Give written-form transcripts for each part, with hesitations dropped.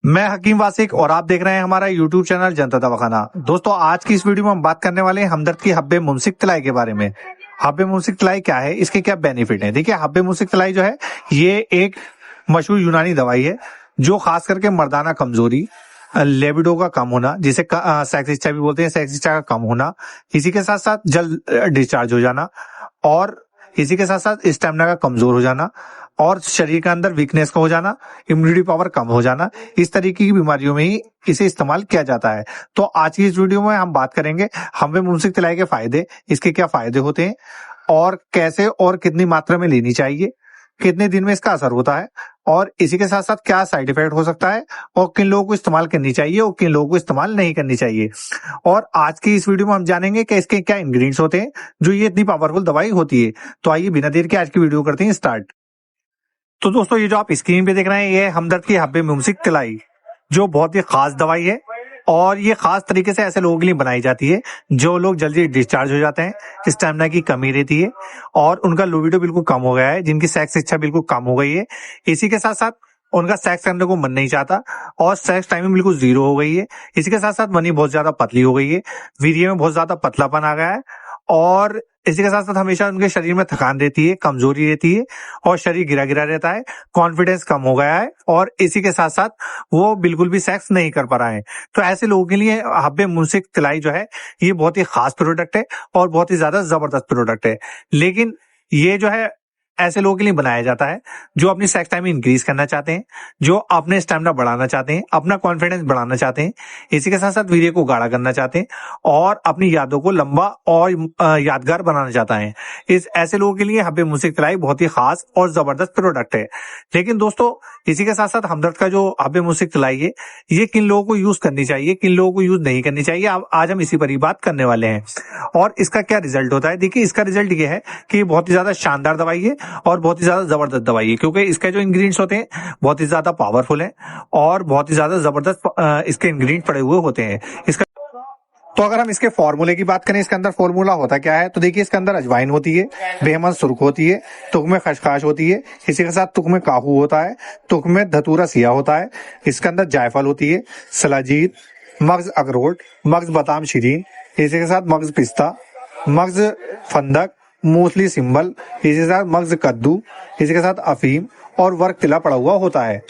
मैं हकीम वासिक और आप देख रहे हैं हमारा यूट्यूब चैनल जनता दवाखाना। दोस्तों, आज की इस वीडियो में हम बात करने वाले हैं हमदर्द की हब्बे मुमसिक तलाई के बारे में। हब्बे मुमसिक तलाई क्या है, इसके क्या बेनिफिट हैं। देखिए, हब्बे मुमसिक तलाई जो है ये एक मशहूर यूनानी दवाई है जो खास करके मर्दाना कमजोरी, लेबिडो का कम होना, जिसे सेक्स इच्छा भी बोलते हैं, सेक्स इच्छा का कम होना, इसी के साथ साथ जल्द डिस्चार्ज हो जाना, और इसी के साथ साथ स्टेमिना का कमजोर हो जाना, और शरीर के अंदर वीकनेस का हो जाना, इम्यूनिटी पावर कम हो जाना, इस तरीके की बीमारियों में ही इसे इस्तेमाल किया जाता है। तो आज की इस वीडियो में हम बात करेंगे हब्बे मुमसिक तलाई के फायदे, इसके क्या फायदे होते हैं और कैसे और कितनी मात्रा में लेनी चाहिए, कितने दिन में इसका असर होता है, और इसी के साथ साथ क्या साइड इफेक्ट हो सकता है, और किन लोगों को इस्तेमाल करनी चाहिए और किन लोगों को इस्तेमाल नहीं करनी चाहिए। और आज की इस वीडियो में हम जानेंगे कि इसके क्या इंग्रेडिएंट्स होते हैं जो ये इतनी पावरफुल दवाई होती है। तो आइए बिना देर के आज की वीडियो करते हैं स्टार्ट। तो दोस्तों, ये जो आप स्क्रीन पे देख रहे हैं ये है हमदर्द की हब्बे मुमसिक तलाई, जो बहुत ही खास दवाई है और ये खास तरीके से ऐसे लोगों के लिए बनाई जाती है जो लोग जल्दी डिस्चार्ज हो जाते हैं, स्टेमिना की कमी रहती है और उनका लिबिडो बिल्कुल कम हो गया है, जिनकी सेक्स इच्छा बिल्कुल कम हो गई है, इसी के साथ साथ उनका सेक्स करने को मन नहीं चाहता और सेक्स टाइमिंग बिल्कुल जीरो हो गई है, इसी के साथ साथ मनी बहुत ज्यादा पतली हो गई है, वीर्य में बहुत ज्यादा पतलापन आ गया है, और इसी के साथ साथ हमेशा उनके शरीर में थकान रहती है, कमजोरी रहती है और शरीर गिरा गिरा रहता है, कॉन्फिडेंस कम हो गया है, और इसी के साथ साथ वो बिल्कुल भी सेक्स नहीं कर पा रहे हैं। तो ऐसे लोगों के लिए हब्बे मुमसिक तलाई जो है ये बहुत ही खास प्रोडक्ट है और बहुत ही ज्यादा जबरदस्त प्रोडक्ट है। लेकिन ये जो है ऐसे लोगों के लिए बनाया जाता है जो अपनी सेक्स टाइम इंक्रीज करना चाहते हैं, जो अपने स्टेमिना बढ़ाना चाहते हैं, अपना कॉन्फिडेंस बढ़ाना चाहते हैं, इसी के साथ साथ वीर्य को गाढ़ा करना चाहते हैं और अपनी यादों को लंबा और यादगार बनाना चाहता है। इस ऐसे लोगों के लिए हब्बे मुमसिक तलाई बहुत ही खास और जबरदस्त प्रोडक्ट है। लेकिन दोस्तों, इसी के साथ साथ हमदर्द का जो हब्बे मुमसिक तलाई है ये किन लोगों को यूज करनी चाहिए, किन लोगों को यूज नहीं करनी चाहिए, आज हम इसी पर ही बात करने वाले हैं। और इसका क्या रिजल्ट होता है। देखिए, इसका रिजल्ट ये है कि ये बहुत ही ज्यादा शानदार दवाई है और बहुत ही ज्यादा जबरदस्त दवाई है, क्योंकि इसके जो इंग्रेडिएंट्स होते हैं बहुत ही ज्यादा पावरफुल है और बहुत ही ज्यादा जबरदस्त इसके इंग्रेडिएंट पड़े हुए होते हैं। इसका तो अगर हम इसके फॉर्मूले की बात करें, इसके अंदर फॉर्मूला होता क्या है, तो देखिए इसके अंदर अजवाइन होती है, बेहमन सुर्ख होती है, तुक में खशखाश होती है, इसी के साथ तुक में काहू होता है, तुक में धतूरा सिया होता है, इसके अंदर जायफल होती है, सलाजीत, मग्ज अखरोट, मग्ज बादाम शीरीन, इसी के साथ मग्ज पिस्ता, मग्ज फंदक, मूसली सिंबल, इसी के साथ मग्ज कद्दू, इसी के साथ अफीम और वर्क तिला पड़ा हुआ होता है।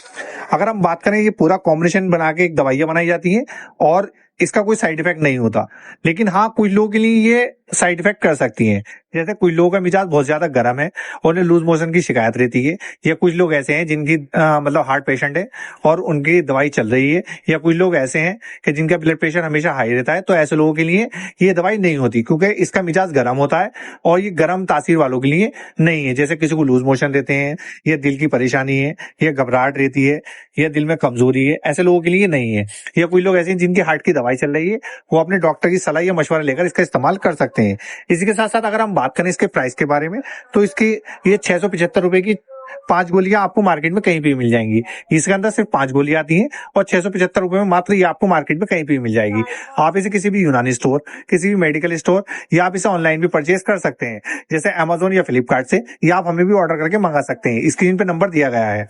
अगर हम बात करें, ये पूरा कॉम्बिनेशन बना के एक दवाइयां बनाई जाती हैं और इसका कोई साइड इफेक्ट नहीं होता। लेकिन हाँ, कुछ लोगों के लिए ये साइड इफेक्ट कर सकती हैं। जैसे कुछ लोगों का मिजाज बहुत ज्यादा गर्म है और उन्हें लूज मोशन की शिकायत रहती है, या कुछ लोग ऐसे हैं जिनकी मतलब हार्ट पेशेंट है और उनकी दवाई चल रही है, या कुछ लोग ऐसे हैं कि जिनका ब्लड प्रेशर हमेशा हाई रहता है। तो ऐसे लोगों के लिए ये दवाई नहीं होती, क्योंकि इसका मिजाज गर्म होता है और ये गर्म तासीर वालों के लिए नहीं है। जैसे किसी को लूज मोशन रहते हैं, या दिल की परेशानी है, या घबराहट रहती है, या दिल में कमजोरी है, ऐसे लोगों के लिए नहीं है। या कुछ लोग ऐसे हैं जिनकी हार्ट की दवाई चल रही है, वो अपने डॉक्टर की सलाह या मशवरा लेकर इसका इस्तेमाल कर सकते हैं। इसी के साथ साथ अगर हम बात करें इसके प्राइस के बारे में, तो इसकी ये 675 रुपए की 5 गोलियां आपको मार्केट में कहीं भी मिल जाएंगी। इसके अंदर सिर्फ 5 गोलियां आती हैं और 675 रुपए में मात्र ये आपको मार्केट में कहीं भी मिल जाएगी। आप इसे किसी भी यूनानी स्टोर, किसी भी मेडिकल स्टोर, या आप इसे ऑनलाइन भी परचेज कर सकते हैं, जैसे अमेजोन या फ्लिपकार्ट से, या आप हमें भी ऑर्डर करके मंगा सकते हैं। स्क्रीन पे नंबर दिया गया है।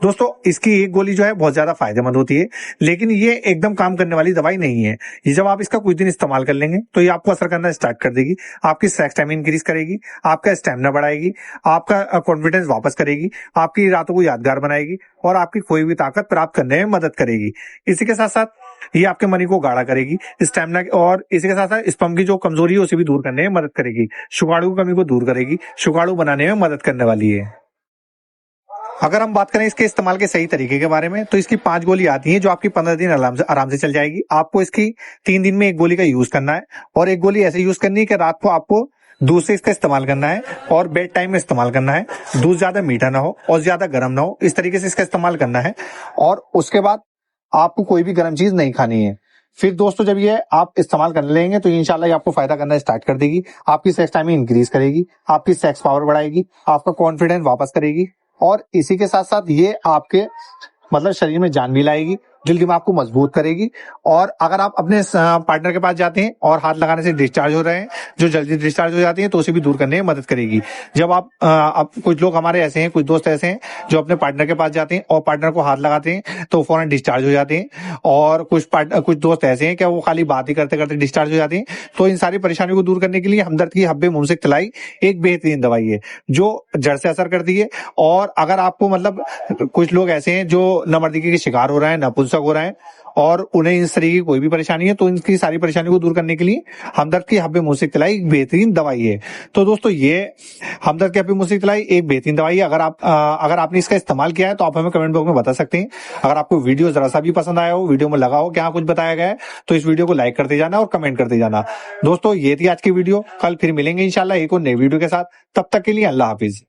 दोस्तों, इसकी एक गोली जो है बहुत ज्यादा फायदेमंद होती है, लेकिन ये एकदम काम करने वाली दवाई नहीं है। ये जब आप इसका कुछ दिन इस्तेमाल कर लेंगे तो ये आपको असर करना स्टार्ट कर देगी, आपकी सेक्स टाइम इंक्रीज करेगी, आपका स्टेमिना बढ़ाएगी, आपका कॉन्फिडेंस वापस करेगी, आपकी रातों को यादगार बनाएगी और आपकी खोई हुई ताकत प्राप्त करने में मदद करेगी। इसी के साथ साथ ये आपके मनी को गाढ़ा करेगी, स्टेमिना, और इसी के साथ साथ स्पर्म की जो कमजोरी है उसे भी दूर करने में मदद करेगी, शुगाड़ू की कमी को दूर करेगी, शुगाड़ू बनाने में मदद करने वाली है। अगर हम बात करें इसके इस्तेमाल के सही तरीके के बारे में, तो इसकी 5 गोली आती हैं जो आपकी 15 दिन आराम से चल जाएगी। आपको इसकी 3 दिन में एक गोली का यूज करना है, और एक गोली ऐसे यूज करनी है कि रात को आपको दूध से इसका इस्तेमाल करना है और बेड टाइम में इस्तेमाल करना है। दूध ज्यादा मीठा ना हो और ज्यादा गर्म ना हो, इस तरीके से इसका इस्तेमाल करना है, और उसके बाद आपको कोई भी गर्म चीज नहीं खानी है। फिर दोस्तों, जब ये आप इस्तेमाल कर लेंगे तो इंशाल्लाह ये आपको फायदा करना स्टार्ट कर देगी, आपकी सेक्स टाइमिंग इंक्रीज करेगी, आपकी सेक्स पावर बढ़ाएगी, आपका कॉन्फिडेंस वापस करेगी, और इसी के साथ साथ ये आपके मतलब शरीर में जान भी लाएगी। दिल दिमाग को मजबूत करेगी। और अगर आप अपने पार्टनर के पास जाते हैं और हाथ लगाने से डिस्चार्ज हो रहे हैं, जो जल्दी डिस्चार्ज हो जाती है, तो उसे भी दूर करने में मदद करेगी। जब आप अब कुछ लोग हमारे ऐसे हैं, कुछ दोस्त ऐसे हैं जो अपने पार्टनर के पास जाते हैं और पार्टनर को हाथ लगाते हैं तो फौरन डिस्चार्ज हो जाते हैं। और कुछ दोस्त ऐसे हैं कि वो खाली बात ही करते करते डिस्चार्ज हो जाते हैं। तो इन सारी परेशानियों को दूर करने के लिए हमदर्द की हब्बे मुमसिक तलाई एक बेहतरीन दवाई है जो जड़ से असर करती है। और अगर आपको मतलब कुछ लोग ऐसे हैं जो नमर्दगी के शिकार हो रहे हैं, नपुंसक हो रहे हैं और उन्हें इस तरह की कोई भी परेशानी है, तो इनकी सारी परेशानियों को दूर करने के लिए हमदर्द की हब्बे मुमसिक तलाई एक बेहतरीन दवाई है। तो दोस्तों ये हमदर्द की हब्बे मुमसिक तलाई एक बेहतरीन दवाई है। अगर आपने इसका इस्तेमाल किया है तो आप हमें कमेंट बॉक्स में बता सकते हैं। अगर आपको वीडियो जरा सा भी पसंद आया हो, वीडियो में लगा हो क्या कुछ बताया गया है, तो इस वीडियो को लाइक करते जाना और कमेंट करते जाना। दोस्तों ये थी आज की वीडियो, कल फिर मिलेंगे इंशाल्लाह एक और नई वीडियो के साथ। तब तक के लिए अल्लाह हाफिज।